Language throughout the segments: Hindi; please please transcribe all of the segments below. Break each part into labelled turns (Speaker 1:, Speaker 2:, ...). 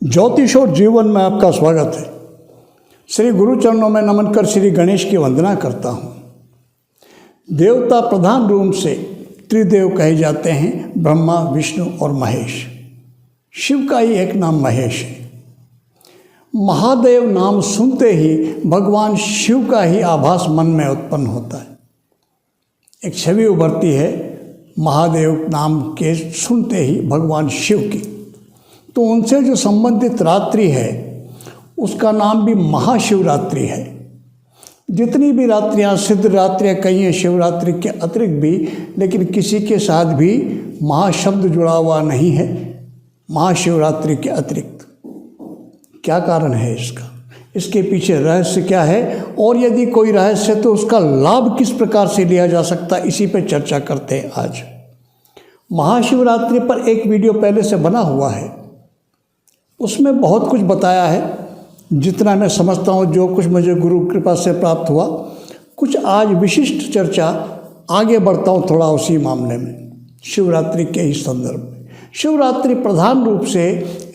Speaker 1: ज्योतिष और जीवन में आपका स्वागत है। श्री गुरु चरणों में नमन कर श्री गणेश की वंदना करता हूँ। देवता प्रधान रूप से त्रिदेव कहे जाते हैं, ब्रह्मा, विष्णु और महेश। शिव का ही एक नाम महेश है। महादेव नाम सुनते ही भगवान शिव का ही आभास मन में उत्पन्न होता है। एक छवि उभरती है महादेव नाम के सुनते ही भगवान शिव की, तो उनसे जो संबंधित रात्रि है उसका नाम भी महाशिवरात्रि है। जितनी भी रात्रियाँ सिद्ध रात्रियाँ कही हैं शिवरात्रि के अतिरिक्त भी, लेकिन किसी के साथ भी महाशब्द जुड़ा हुआ नहीं है महाशिवरात्रि के अतिरिक्त। क्या कारण है इसका? इसके पीछे रहस्य क्या है, और यदि कोई रहस्य है तो उसका लाभ किस प्रकार से लिया जा सकता है, इसी पर चर्चा करते हैं आज। महाशिवरात्रि पर एक वीडियो पहले से बना हुआ है, उसमें बहुत कुछ बताया है। जितना मैं समझता हूँ, जो कुछ मुझे गुरु कृपा से प्राप्त हुआ, कुछ आज विशिष्ट चर्चा आगे बढ़ता हूँ थोड़ा उसी मामले में, शिवरात्रि के ही संदर्भ में। शिवरात्रि प्रधान रूप से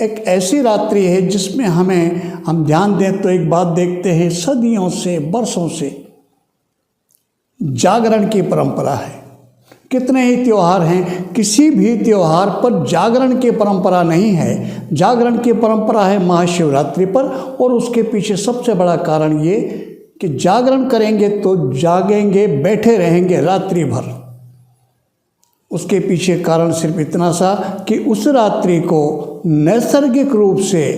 Speaker 1: एक ऐसी रात्रि है जिसमें हम ध्यान दें तो एक बात देखते हैं, सदियों से वर्षों से जागरण की परंपरा है। कितने ही त्यौहार हैं, किसी भी त्यौहार पर जागरण की परंपरा नहीं है। जागरण की परंपरा है महाशिवरात्रि पर, और उसके पीछे सबसे बड़ा कारण ये कि जागरण करेंगे तो जागेंगे, बैठे रहेंगे रात्रि भर। उसके पीछे कारण सिर्फ इतना सा कि उस रात्रि को नैसर्गिक रूप से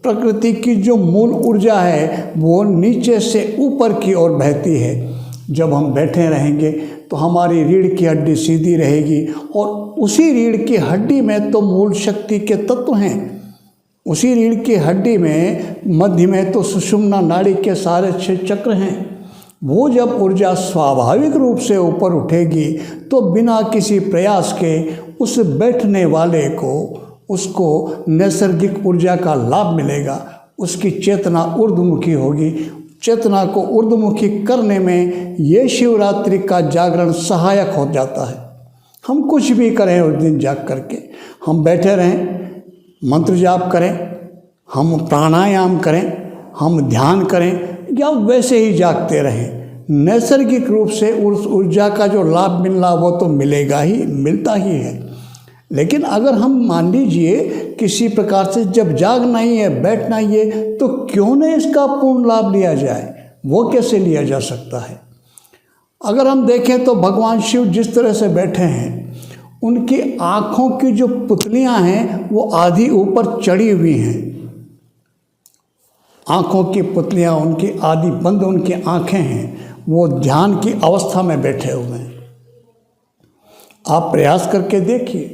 Speaker 1: प्रकृति की जो मूल ऊर्जा है वो नीचे से ऊपर की ओर बहती है। जब हम बैठे रहेंगे तो हमारी रीढ़ की हड्डी सीधी रहेगी, और उसी रीढ़ की हड्डी में तो मूल शक्ति के तत्व हैं। उसी रीढ़ की हड्डी में मध्य में तो सुषुम्ना नाड़ी के सारे 6 चक्र हैं। वो जब ऊर्जा स्वाभाविक रूप से ऊपर उठेगी तो बिना किसी प्रयास के उस बैठने वाले को उसको नैसर्गिक ऊर्जा का लाभ मिलेगा। उसकी चेतना ऊर्ध्वमुखी होगी। चेतना को ऊर्ध्वमुखी करने में ये शिवरात्रि का जागरण सहायक हो जाता है। हम कुछ भी करें उस दिन जाग करके, हम बैठे रहें, मंत्र जाप करें, हम प्राणायाम करें, हम ध्यान करें, या वैसे ही जागते रहें, नैसर्गिक रूप से उस ऊर्जा का जो लाभ मिलना वो तो मिलेगा ही, मिलता ही है। लेकिन अगर हम मान लीजिए किसी प्रकार से जब जागना ही है, बैठना ही है, तो क्यों नहीं इसका पूर्ण लाभ लिया जाए? वो कैसे लिया जा सकता है? अगर हम देखें तो भगवान शिव जिस तरह से बैठे हैं, उनकी आँखों की जो पुतलियाँ हैं वो आधी ऊपर चढ़ी हुई हैं। आँखों की पुतलियाँ उनकी आधी बंद, उनकी आँखें हैं, वो ध्यान की अवस्था में बैठे हुए हैं। आप प्रयास करके देखिए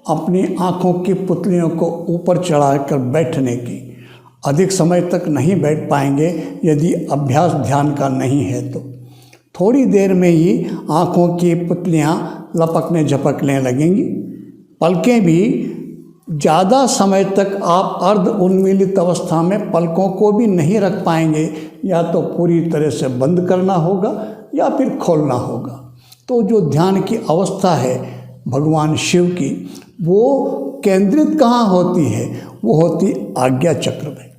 Speaker 1: अपनी आँखों की पुतलियों को ऊपर चढ़ाकर बैठने की। अधिक समय तक नहीं बैठ पाएंगे यदि अभ्यास ध्यान का नहीं है तो। थोड़ी देर में ही आँखों की पुतलियाँ लपकने झपकने लगेंगी। पलकें भी ज़्यादा समय तक आप अर्ध उन्मीलित अवस्था में पलकों को भी नहीं रख पाएंगे, या तो पूरी तरह से बंद करना होगा या फिर खोलना होगा। तो जो ध्यान की अवस्था है भगवान शिव की, वो केंद्रित कहाँ होती है? वो होती आज्ञा चक्र में।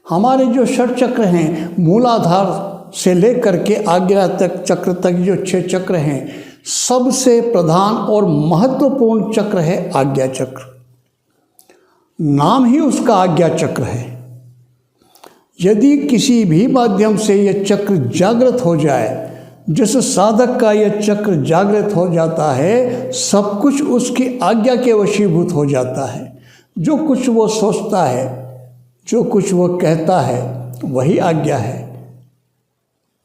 Speaker 1: हमारे जो षट चक्र हैं, मूलाधार से लेकर के आज्ञा तक चक्र तक जो 6 चक्र हैं, सबसे प्रधान और महत्वपूर्ण चक्र है आज्ञा चक्र। नाम ही उसका आज्ञा चक्र है। यदि किसी भी माध्यम से यह चक्र जागृत हो जाए, जिस साधक का यह चक्र जागृत हो जाता है, सब कुछ उसकी आज्ञा के वशीभूत हो जाता है। जो कुछ वो सोचता है, जो कुछ वो कहता है, वही आज्ञा है,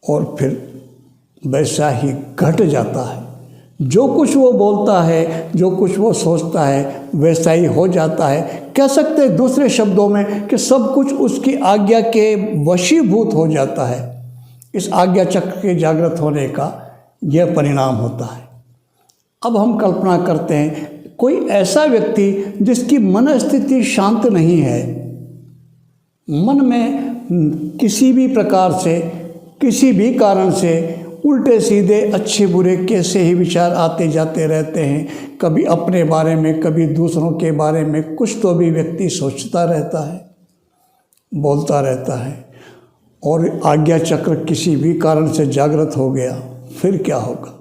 Speaker 1: और फिर वैसा ही घट जाता है। जो कुछ वो बोलता है, जो कुछ वो सोचता है, वैसा ही हो जाता है। कह सकते हैं दूसरे शब्दों में कि सब कुछ उसकी आज्ञा के वशीभूत हो जाता है। इस आज्ञा चक्र के जागृत होने का यह परिणाम होता है। अब हम कल्पना करते हैं कोई ऐसा व्यक्ति जिसकी मन स्थिति शांत नहीं है, मन में किसी भी प्रकार से, किसी भी कारण से उल्टे सीधे अच्छे बुरे कैसे ही विचार आते जाते रहते हैं। कभी अपने बारे में, कभी दूसरों के बारे में, कुछ तो भी व्यक्ति सोचता रहता है, बोलता रहता है। और आज्ञा चक्र किसी भी कारण से जागृत हो गया, फिर क्या होगा?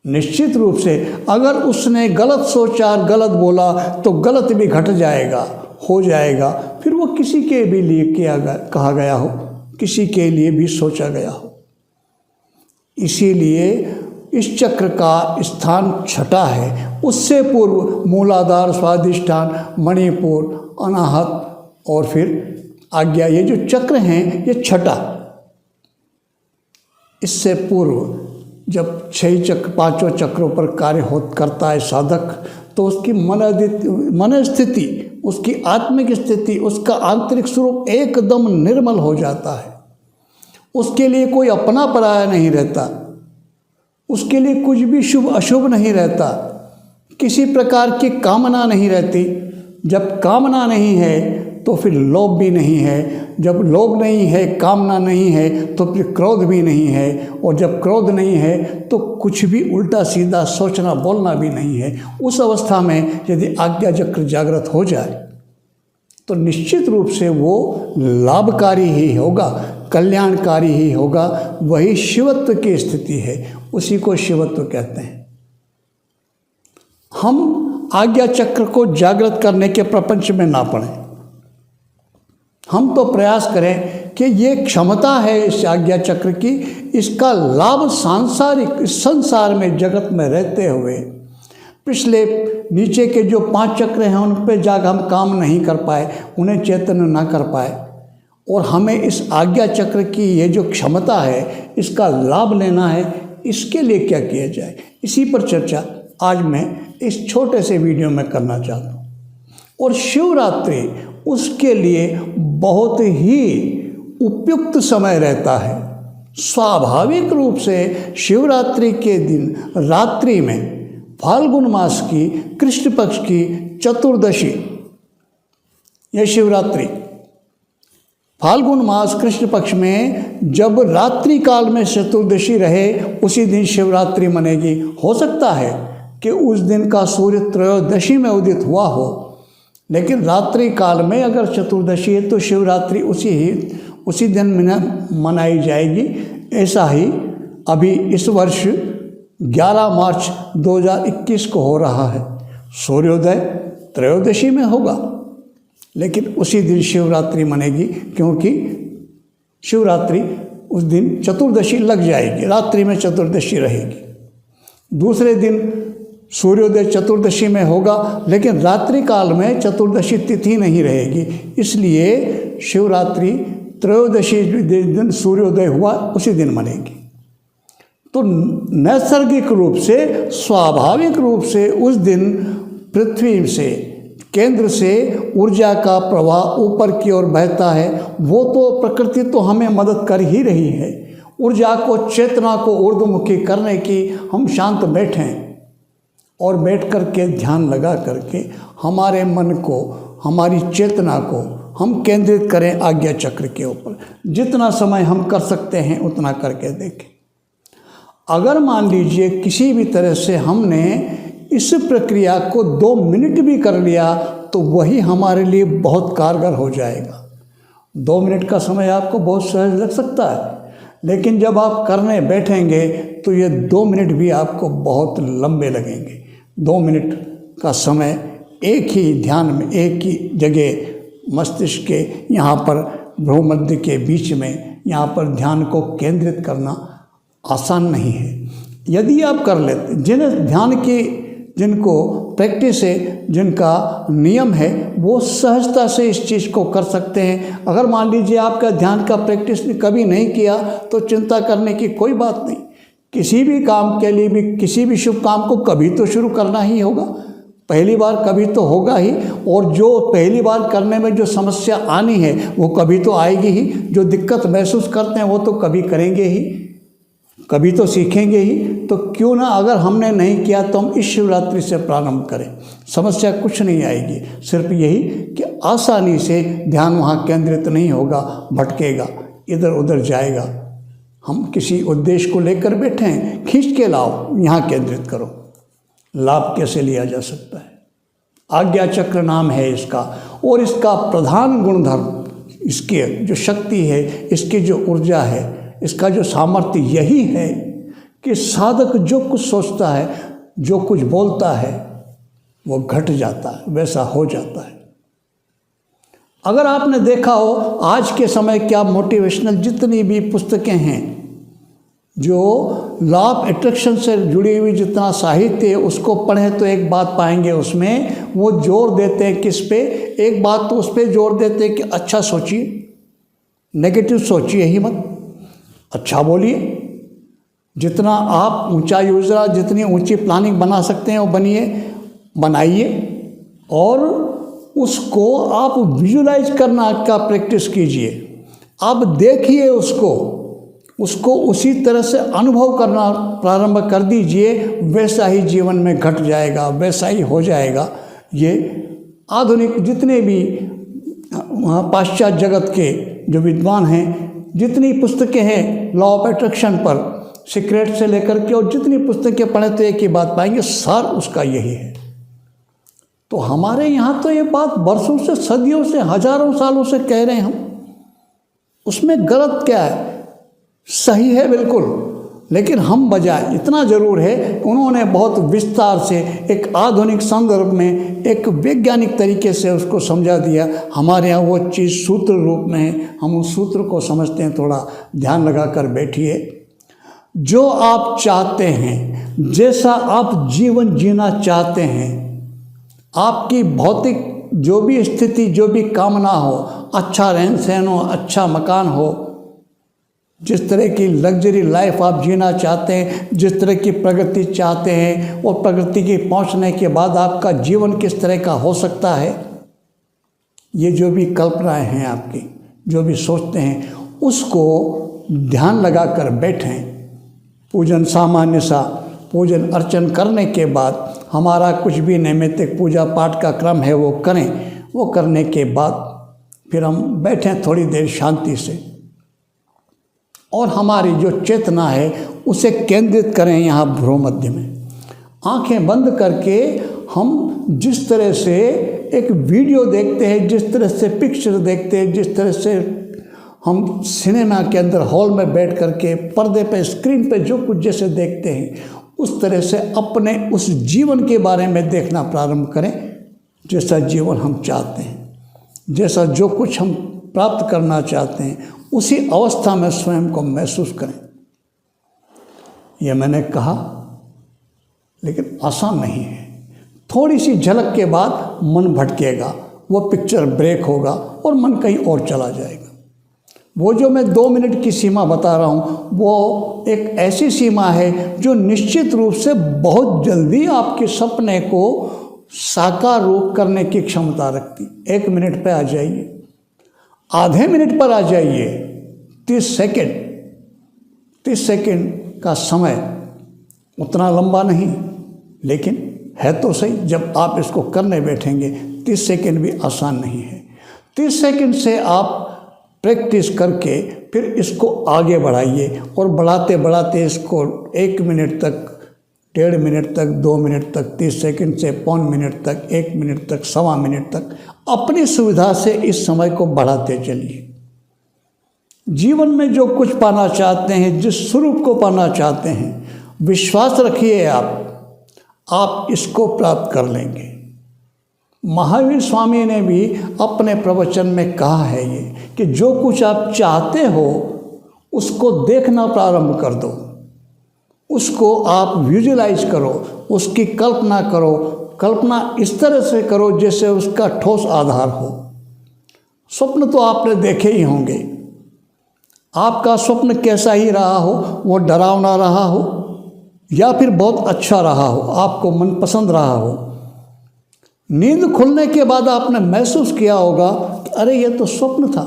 Speaker 1: निश्चित रूप से अगर उसने गलत सोचा और गलत बोला तो गलत भी घट जाएगा, हो जाएगा। फिर वो किसी के भी लिए कहा गया हो, किसी के लिए भी सोचा गया हो। इसीलिए इस चक्र का स्थान छठा है। उससे पूर्व मूलाधार, स्वाधिष्ठान, मणिपुर, अनाहत और फिर आज्ञा, ये जो चक्र हैं ये छठा। इससे पूर्व जब 6 चक्र, 5 चक्रों पर कार्य करता है साधक, तो उसकी मन स्थिति, उसकी आत्मिक स्थिति, उसका आंतरिक स्वरूप एकदम निर्मल हो जाता है। उसके लिए कोई अपना पराया नहीं रहता, उसके लिए कुछ भी शुभ अशुभ नहीं रहता, किसी प्रकार की कामना नहीं रहती। जब कामना नहीं है तो फिर लोभ भी नहीं है, जब लोभ नहीं है, कामना नहीं है, तो फिर क्रोध भी नहीं है, और जब क्रोध नहीं है तो कुछ भी उल्टा सीधा सोचना बोलना भी नहीं है। उस अवस्था में यदि आज्ञा चक्र जागृत हो जाए तो निश्चित रूप से वो लाभकारी ही होगा, कल्याणकारी ही होगा। वही शिवत्व की स्थिति है, उसी को शिवत्व कहते हैं। हम आज्ञा चक्र को जागृत करने के प्रपंच में ना पड़ें। हम तो प्रयास करें कि ये क्षमता है इस आज्ञा चक्र की, इसका लाभ सांसारिक संसार में, जगत में रहते हुए पिछले नीचे के जो 5 चक्र हैं उन पे जाकर हम काम नहीं कर पाए, उन्हें चेतन ना कर पाए, और हमें इस आज्ञा चक्र की ये जो क्षमता है इसका लाभ लेना है। इसके लिए क्या किया जाए, इसी पर चर्चा आज मैं इस छोटे से वीडियो में करना चाहता हूँ। और शिवरात्रि उसके लिए बहुत ही उपयुक्त समय रहता है। स्वाभाविक रूप से शिवरात्रि के दिन रात्रि में फाल्गुन मास की कृष्ण पक्ष की चतुर्दशी, यह शिवरात्रि फाल्गुन मास कृष्ण पक्ष में जब रात्रि काल में चतुर्दशी रहे, उसी दिन शिवरात्रि मनेगी। हो सकता है कि उस दिन का सूर्य त्रयोदशी में उदित हुआ हो, लेकिन रात्रि काल में अगर चतुर्दशी है तो शिवरात्रि उसी दिन मनाई जाएगी। ऐसा ही अभी इस वर्ष 11 मार्च 2021 को हो रहा है। सूर्योदय त्रयोदशी में होगा, लेकिन उसी दिन शिवरात्रि मनेगी, क्योंकि शिवरात्रि उस दिन चतुर्दशी लग जाएगी, रात्रि में चतुर्दशी रहेगी। दूसरे दिन सूर्योदय चतुर्दशी में होगा, लेकिन रात्रि काल में चतुर्दशी तिथि नहीं रहेगी, इसलिए शिवरात्रि त्रयोदशी दिन सूर्योदय हुआ उसी दिन मनेगी। तो नैसर्गिक रूप से, स्वाभाविक रूप से उस दिन पृथ्वी से, केंद्र से ऊर्जा का प्रवाह ऊपर की ओर बहता है। वो तो प्रकृति तो हमें मदद कर ही रही है। ऊर्जा को, चेतना को ऊर्ध्वमुखी करने की हम शांत बैठें और बैठ कर के ध्यान लगा करके हमारे मन को, हमारी चेतना को हम केंद्रित करें आज्ञा चक्र के ऊपर। जितना समय हम कर सकते हैं उतना करके देखें। अगर मान लीजिए किसी भी तरह से हमने इस प्रक्रिया को 2 मिनट भी कर लिया तो वही हमारे लिए बहुत कारगर हो जाएगा। 2 मिनट का समय आपको बहुत सहज लग सकता है, लेकिन जब आप करने बैठेंगे तो ये 2 मिनट भी आपको बहुत लंबे लगेंगे। 2 मिनट का समय एक ही ध्यान में, एक ही जगह मस्तिष्क के यहाँ पर भ्रूमध्य के बीच में, यहाँ पर ध्यान को केंद्रित करना आसान नहीं है। यदि आप कर लेते, जिनको प्रैक्टिस है, जिनका नियम है, वो सहजता से इस चीज़ को कर सकते हैं। अगर मान लीजिए आपका ध्यान का प्रैक्टिस कभी नहीं किया तो चिंता करने की कोई बात नहीं। किसी भी काम के लिए भी, किसी भी शुभ काम को कभी तो शुरू करना ही होगा, पहली बार कभी तो होगा ही। और जो पहली बार करने में जो समस्या आनी है वो कभी तो आएगी ही, जो दिक्कत महसूस करते हैं वो तो कभी करेंगे ही, कभी तो सीखेंगे ही। तो क्यों ना, अगर हमने नहीं किया तो हम इस शिवरात्रि से प्रारंभ करें, समस्या कुछ नहीं आएगी। सिर्फ यही कि आसानी से ध्यान वहाँ केंद्रित नहीं होगा, भटकेगा, इधर उधर जाएगा। हम किसी उद्देश्य को लेकर बैठे हैं, खींच के लाओ, यहाँ केंद्रित करो। लाभ कैसे लिया जा सकता है? आज्ञा चक्र नाम है इसका, और इसका प्रधान गुणधर्म, इसकी जो शक्ति है, इसकी जो ऊर्जा है, इसका जो सामर्थ्य यही है कि साधक जो कुछ सोचता है, जो कुछ बोलता है, वो घट जाता है, वैसा हो जाता है। अगर आपने देखा हो आज के समय क्या मोटिवेशनल जितनी भी पुस्तकें हैं, जो लॉ ऑफ अट्रैक्शन से जुड़ी हुई जितना साहित्य है, उसको पढ़ें तो एक बात पाएंगे उसमें वो जोर देते हैं किस पे? एक बात तो उस पर जोर देते हैं कि अच्छा सोचिए, नेगेटिव सोचिए ही मत, अच्छा बोलिए। जितना आप ऊंचा योजना, जितनी ऊंची प्लानिंग बना सकते हैं वो बनाइए, और उसको आप विजुलाइज करना का प्रैक्टिस कीजिए। आप देखिए उसको उसी तरह से अनुभव करना प्रारंभ कर दीजिए, वैसा ही जीवन में घट जाएगा, वैसा ही हो जाएगा। ये आधुनिक जितने भी पाश्चात्य जगत के जो विद्वान हैं, जितनी पुस्तकें हैं लॉ ऑफ अट्रैक्शन पर, सीक्रेट से लेकर के, और जितनी पुस्तकें पढ़े तो एक ही बात पाएंगे, सार उसका यही है। तो हमारे यहाँ तो ये बात बरसों से, सदियों से, हजारों सालों से कह रहे हैं हम, उसमें गलत क्या है? सही है बिल्कुल, लेकिन हम बजाय, इतना ज़रूर है, उन्होंने बहुत विस्तार से एक आधुनिक संदर्भ में एक वैज्ञानिक तरीके से उसको समझा दिया। हमारे यहाँ वो चीज़ सूत्र रूप में है, हम उस सूत्र को समझते हैं। थोड़ा ध्यान लगा कर बैठिए। जो आप चाहते हैं, जैसा आप जीवन जीना चाहते हैं, आपकी भौतिक जो भी स्थिति, जो भी कामना हो, अच्छा रहन सहन हो, अच्छा मकान हो, जिस तरह की लग्जरी लाइफ आप जीना चाहते हैं, जिस तरह की प्रगति चाहते हैं, और प्रगति की पहुंचने के बाद आपका जीवन किस तरह का हो सकता है, ये जो भी कल्पनाएं हैं आपकी, जो भी सोचते हैं, उसको ध्यान लगा कर बैठें। पूजन, सामान्य सा पूजन अर्चन करने के बाद हमारा कुछ भी नैमित्तिक पूजा पाठ का क्रम है वो करें। वो करने के बाद फिर हम बैठें थोड़ी देर शांति से, और हमारी जो चेतना है उसे केंद्रित करें यहाँ भ्रू मध्य में। आंखें बंद करके हम जिस तरह से एक वीडियो देखते हैं, जिस तरह से पिक्चर देखते हैं, जिस तरह से हम सिनेमा के अंदर हॉल में बैठ करके पर्दे पे, स्क्रीन पे जो कुछ जैसे देखते हैं, उस तरह से अपने उस जीवन के बारे में देखना प्रारंभ करें, जैसा जीवन हम चाहते हैं, जैसा जो कुछ हम प्राप्त करना चाहते हैं, उसी अवस्था में स्वयं को महसूस करें। यह मैंने कहा, लेकिन आसान नहीं है। थोड़ी सी झलक के बाद मन भटकेगा, वो पिक्चर ब्रेक होगा और मन कहीं और चला जाएगा। वो जो मैं 2 मिनट की सीमा बता रहा हूँ, वो एक ऐसी सीमा है जो निश्चित रूप से बहुत जल्दी आपके सपने को साकार रूप करने की क्षमता रखती। 1 मिनट पे आ जाइए, आधे मिनट पर आ जाइए, 30 सेकंड का समय उतना लंबा नहीं, लेकिन है तो सही। जब आप इसको करने बैठेंगे, 30 सेकंड भी आसान नहीं है। 30 सेकंड से आप प्रैक्टिस करके फिर इसको आगे बढ़ाइए, और बढ़ाते बढ़ाते इसको 1 मिनट तक, 1.5 मिनट तक, 2 मिनट तक, 30 सेकंड से 5 मिनट तक, 1 मिनट तक, 1.25 मिनट तक, अपनी सुविधा से इस समय को बढ़ाते चलिए। जीवन में जो कुछ पाना चाहते हैं, जिस स्वरूप को पाना चाहते हैं, विश्वास रखिए आप इसको प्राप्त कर लेंगे। महावीर स्वामी ने भी अपने प्रवचन में कहा है ये कि जो कुछ आप चाहते हो उसको देखना प्रारंभ कर दो, उसको आप विजुलाइज करो, उसकी कल्पना करो। कल्पना इस तरह से करो जैसे उसका ठोस आधार हो। स्वप्न तो आपने देखे ही होंगे। आपका स्वप्न कैसा ही रहा हो, वो डरावना रहा हो या फिर बहुत अच्छा रहा हो, आपको मनपसंद रहा हो, नींद खुलने के बाद आपने महसूस किया होगा कि अरे ये तो स्वप्न था।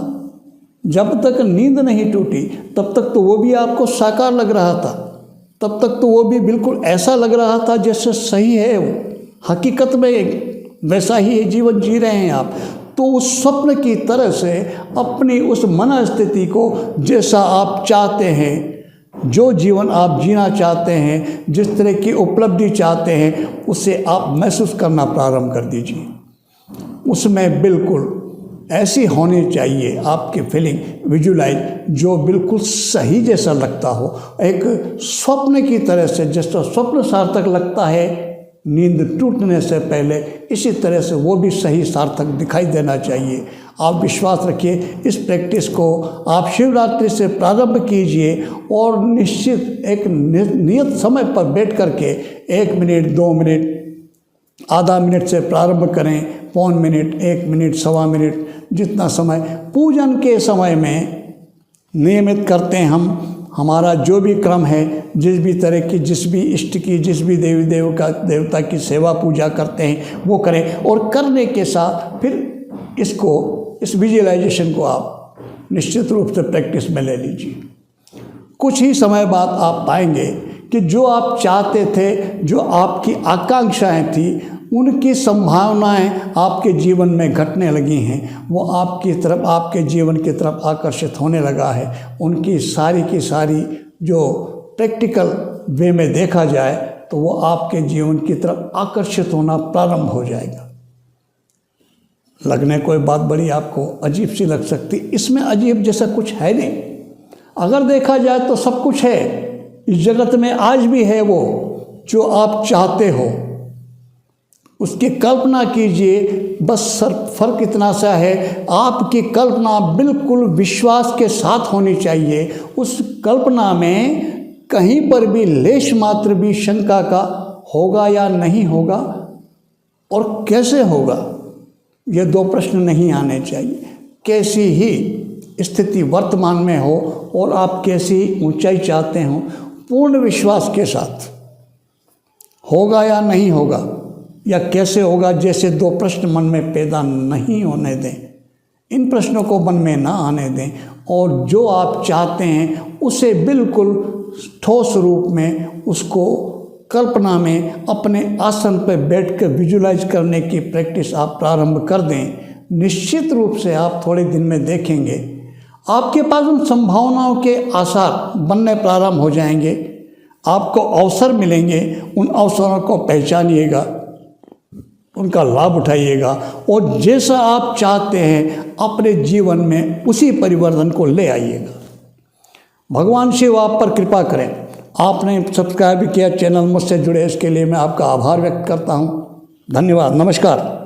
Speaker 1: जब तक नींद नहीं टूटी तब तक तो वो भी आपको साकार लग रहा था, तब तक तो वो भी बिल्कुल ऐसा लग रहा था जैसे सही है, वो हकीकत में वैसा ही जीवन जी रहे हैं आप। तो उस स्वप्न की तरह से अपनी उस मन स्थिति को जैसा आप चाहते हैं जो जीवन आप जीना चाहते हैं, जिस तरह की उपलब्धि चाहते हैं, उसे आप महसूस करना प्रारंभ कर दीजिए। उसमें बिल्कुल ऐसी होनी चाहिए आपकी फीलिंग, विजुलाइज, जो बिल्कुल सही जैसा लगता हो, एक स्वप्न की तरह से, जैसा स्वप्न सार्थक लगता है नींद टूटने से पहले, इसी तरह से वो भी सही सार्थक दिखाई देना चाहिए। आप विश्वास रखिए, इस प्रैक्टिस को आप शिवरात्रि से प्रारंभ कीजिए और निश्चित एक नियत समय पर बैठ करके 1 मिनट, 2 मिनट, आधा मिनट से प्रारंभ करें, पौन मिनट, 1 मिनट, सवा मिनट, जितना समय पूजन के समय में नियमित करते हैं हम। हमारा जो भी क्रम है, जिस भी तरह की, जिस भी इष्ट की, जिस भी देवता की सेवा पूजा करते हैं वो करें, और करने के साथ फिर इस विजुअलाइजेशन को आप निश्चित रूप से प्रैक्टिस में ले लीजिए। कुछ ही समय बाद आप पाएंगे कि जो आप चाहते थे, जो आपकी आकांक्षाएं थी, उनकी संभावनाएं आपके जीवन में घटने लगी हैं। वो आपकी तरफ, आपके जीवन की तरफ आकर्षित होने लगा है। उनकी सारी की सारी जो प्रैक्टिकल वे में देखा जाए तो वो आपके जीवन की तरफ आकर्षित होना प्रारंभ हो जाएगा। लगने कोई बात बड़ी आपको अजीब सी लग सकती, इसमें अजीब जैसा कुछ है नहीं। अगर देखा जाए तो सब कुछ है इस जगत में, आज भी है वो जो आप चाहते हो, उसकी कल्पना कीजिए। बस फर्क इतना सा है, आपकी कल्पना बिल्कुल विश्वास के साथ होनी चाहिए। उस कल्पना में कहीं पर भी लेश मात्र भी शंका का होगा या नहीं होगा, और कैसे होगा, ये 2 प्रश्न नहीं आने चाहिए। कैसी ही स्थिति वर्तमान में हो और आप कैसी ऊंचाई चाहते हो, पूर्ण विश्वास के साथ होगा या नहीं होगा, या कैसे होगा, जैसे 2 प्रश्न मन में पैदा नहीं होने दें। इन प्रश्नों को मन में ना आने दें, और जो आप चाहते हैं उसे बिल्कुल ठोस रूप में, उसको कल्पना में अपने आसन पर बैठकर विजुलाइज करने की प्रैक्टिस आप प्रारंभ कर दें। निश्चित रूप से आप थोड़े दिन में देखेंगे आपके पास उन संभावनाओं के आसार बनने प्रारंभ हो जाएंगे। आपको अवसर मिलेंगे, उन अवसरों को पहचानिएगा, उनका लाभ उठाइएगा, और जैसा आप चाहते हैं अपने जीवन में उसी परिवर्तन को ले आइएगा। भगवान शिव आप पर कृपा करें। आपने सब्सक्राइब किया चैनल, मुझसे जुड़े, इसके लिए मैं आपका आभार व्यक्त करता हूँ। धन्यवाद, नमस्कार।